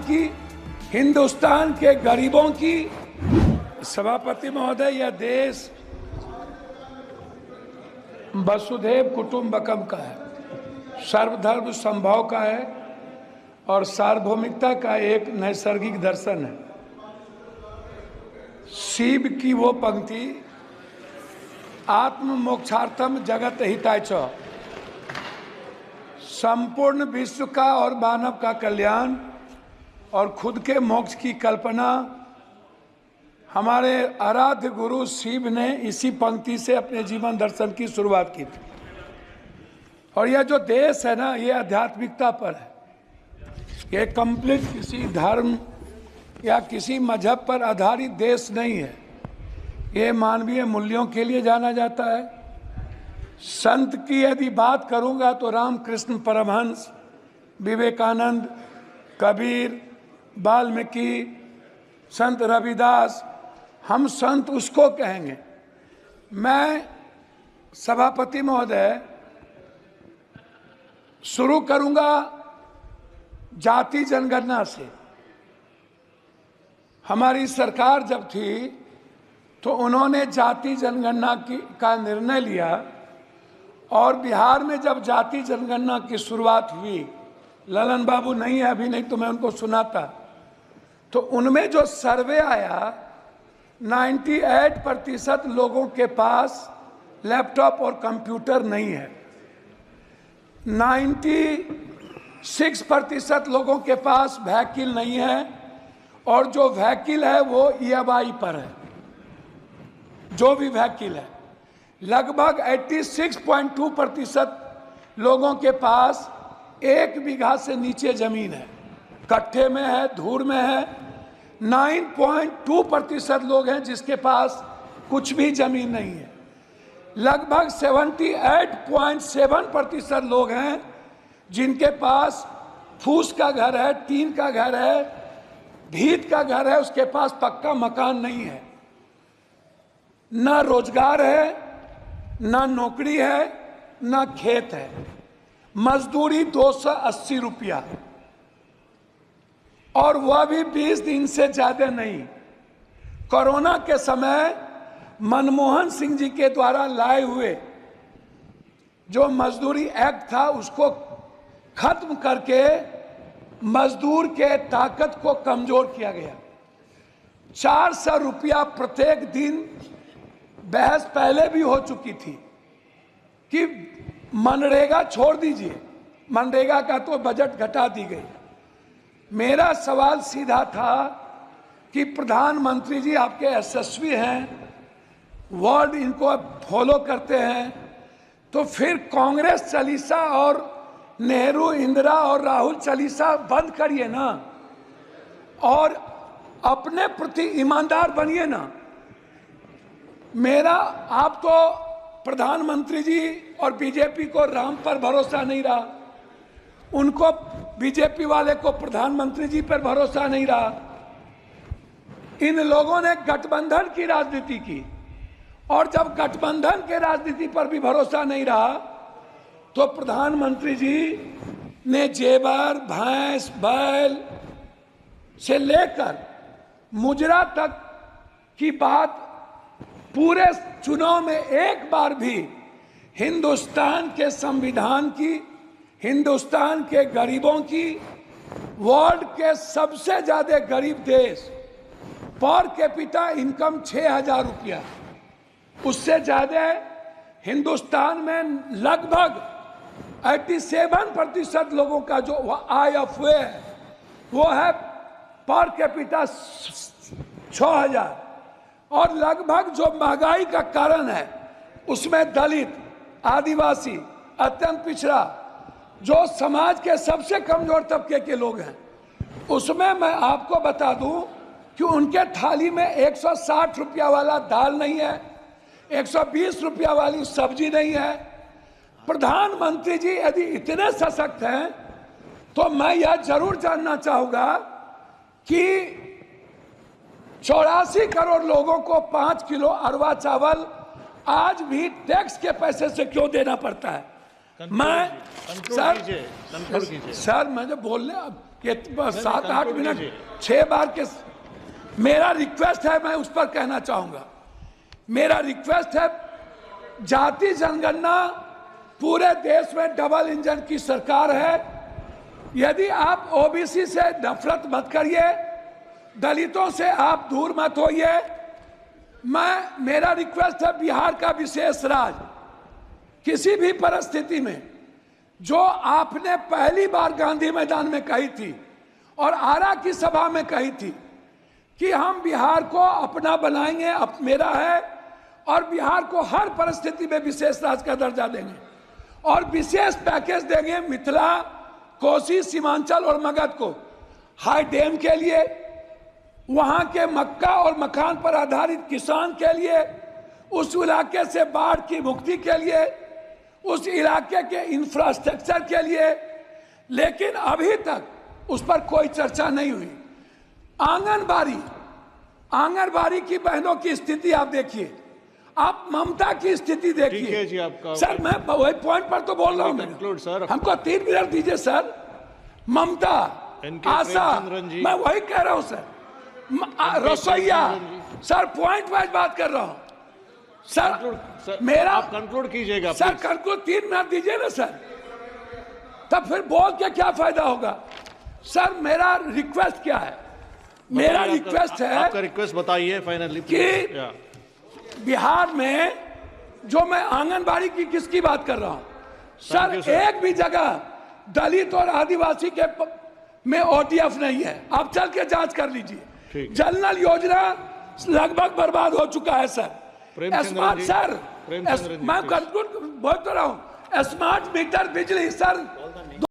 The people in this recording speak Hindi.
की, हिंदुस्तान के गरीबों की। सभापति महोदय, यह देश वसुधैव कुटुंबकम का है, सर्वधर्म संभाव का है और सार्वभौमिकता का एक नैसर्गिक दर्शन है। शिव की वो पंक्ति, आत्म मोक्षार्थम जगत हिताय च, संपूर्ण विश्व का और मानव का कल्याण और खुद के मोक्ष की कल्पना हमारे आराध्य गुरु शिव ने इसी पंक्ति से अपने जीवन दर्शन की शुरुआत की थी। और यह जो देश है ना, ये आध्यात्मिकता पर है। ये कंप्लीट किसी धर्म या किसी मजहब पर आधारित देश नहीं है। ये मानवीय मूल्यों के लिए जाना जाता है। संत की यदि बात करूंगा तो रामकृष्ण परमहंस, विवेकानंद, कबीर, वाल्मीकि, संत रविदास, हम संत उसको कहेंगे। मैं सभापति महोदय शुरू करूंगा जाति जनगणना से। हमारी सरकार जब थी तो उन्होंने जाति जनगणना का निर्णय लिया और बिहार में जब जाति जनगणना की शुरुआत हुई, ललन बाबू नहीं है अभी, नहीं तो मैं उनको सुनाता, तो उनमें जो सर्वे आया 98% लोगों के पास लैपटॉप और कंप्यूटर नहीं है, 96% लोगों के पास व्हीकल नहीं है और जो व्हीकल है वो EMI पर है। जो भी व्हीकल है, लगभग 86.2% लोगों के पास 1 बीघा से नीचे जमीन है, कट्ठे में है, धूर में है। 9.2% लोग हैं जिसके पास कुछ भी जमीन नहीं है। लगभग 78.7% लोग हैं जिनके पास फूस का घर है, टीन का घर है, भीत का घर है, उसके पास पक्का मकान नहीं है। ना रोजगार है, ना नौकरी है, ना खेत है। मजदूरी 280 रुपया और वह भी 20 दिन से ज्यादा नहीं। कोरोना के समय मनमोहन सिंह जी के द्वारा लाए हुए जो मजदूरी एक्ट था उसको खत्म करके मजदूर के ताकत को कमजोर किया गया। 400 रुपया प्रत्येक दिन। बहस पहले भी हो चुकी थी कि मनरेगा छोड़ दीजिए, मनरेगा का तो बजट घटा दी गई। मेरा सवाल सीधा था कि प्रधानमंत्री जी आपके यशस्वी हैं, वर्ड इनको फॉलो करते हैं, तो फिर कांग्रेस चालीसा और नेहरू, इंदिरा और राहुल चालीसा बंद करिए ना और अपने प्रति ईमानदार बनिए ना। मेरा, आप तो प्रधानमंत्री जी और बीजेपी को राम पर भरोसा नहीं रहा, उनको बीजेपी वाले को प्रधानमंत्री जी पर भरोसा नहीं रहा। इन लोगों ने गठबंधन की राजनीति की और जब गठबंधन के राजनीति पर भी भरोसा नहीं रहा तो प्रधानमंत्री जी ने जेवर, भैंस, बैल से लेकर मुजरा तक की बात पूरे चुनाव में एक बार भी हिंदुस्तान के संविधान की, हिंदुस्तान के गरीबों की, वर्ल्ड के सबसे ज्यादा गरीब देश, पर कैपिटा इनकम 6000 रुपया, उससे ज्यादा हिंदुस्तान में लगभग 87% लोगों का जो IFA है वो है पर कैपिटा 6000। और लगभग जो महंगाई का कारण है उसमें दलित, आदिवासी, अत्यंत पिछड़ा, जो समाज के सबसे कमजोर तबके के लोग हैं, उसमें मैं आपको बता दूं कि उनके थाली में 160 रुपया वाला दाल नहीं है, 120 रुपया वाली सब्जी नहीं है। प्रधानमंत्री जी यदि इतने सशक्त हैं तो मैं यह जरूर जानना चाहूंगा कि 84 करोड़ लोगों को 5 किलो अरवा चावल आज भी टैक्स के पैसे से क्यों देना पड़ता है? मैं सर मैं जो बोलने ये 7-8 मिनट 6 बार के मेरा रिक्वेस्ट है, मैं उस पर कहना चाहूंगा। मेरा रिक्वेस्ट है, जाति जनगणना पूरे देश में डबल इंजन की सरकार है। यदि आप ओबीसी से नफरत मत करिए, दलितों से आप दूर मत होइए। मेरा रिक्वेस्ट है, बिहार का विशेष राज किसी भी परिस्थिति में, जो आपने पहली बार गांधी मैदान में कही थी और आरा की सभा में कही थी कि हम बिहार को अपना बनाएंगे, मेरा है, और बिहार को हर परिस्थिति में विशेष राज्य का दर्जा देंगे और विशेष पैकेज देंगे मिथिला, कोसी, सीमांचल और मगध को, हाई डैम के लिए, वहां के मक्का और मखान पर आधारित किसान के लिए, उस इलाके से बाढ़ की मुक्ति के लिए, उस इलाके के इंफ्रास्ट्रक्चर के लिए। लेकिन अभी तक उस पर कोई चर्चा नहीं हुई। आंगनबाड़ी की बहनों की स्थिति आप देखिए, आप ममता की स्थिति देखिए। जी आपका सर, मैं वही पॉइंट पर तो बोल रहा हूं। हमको 3 मिनट दीजिए सर। ममता, आशा, मैं वही कह रहा हूं सर। रसोईया, सर पॉइंट वाइज बात कर रहा हूं सर। मेरा आप कंक्लूड कीजिएगा सर। कंक्लूड 3 मिनट दीजिए ना सर, तब फिर बोल के क्या फायदा होगा। सर मेरा रिक्वेस्ट क्या है? मेरा रिक्वेस्ट है, आपका रिक्वेस्ट बताइए फाइनली कि बिहार में जो मैं आंगनबाड़ी की किसकी बात कर रहा हूं सर, एक भी जगह दलित और आदिवासी के में ओटीएफ नहीं है। आप चल के जांच कर लीजिए। जनरल योजना लगभग बर्बाद हो चुका है सर। स्मार्ट सर, मैं कंक्लूड बोल तो रहा हूं, स्मार्ट मीटर बिजली सर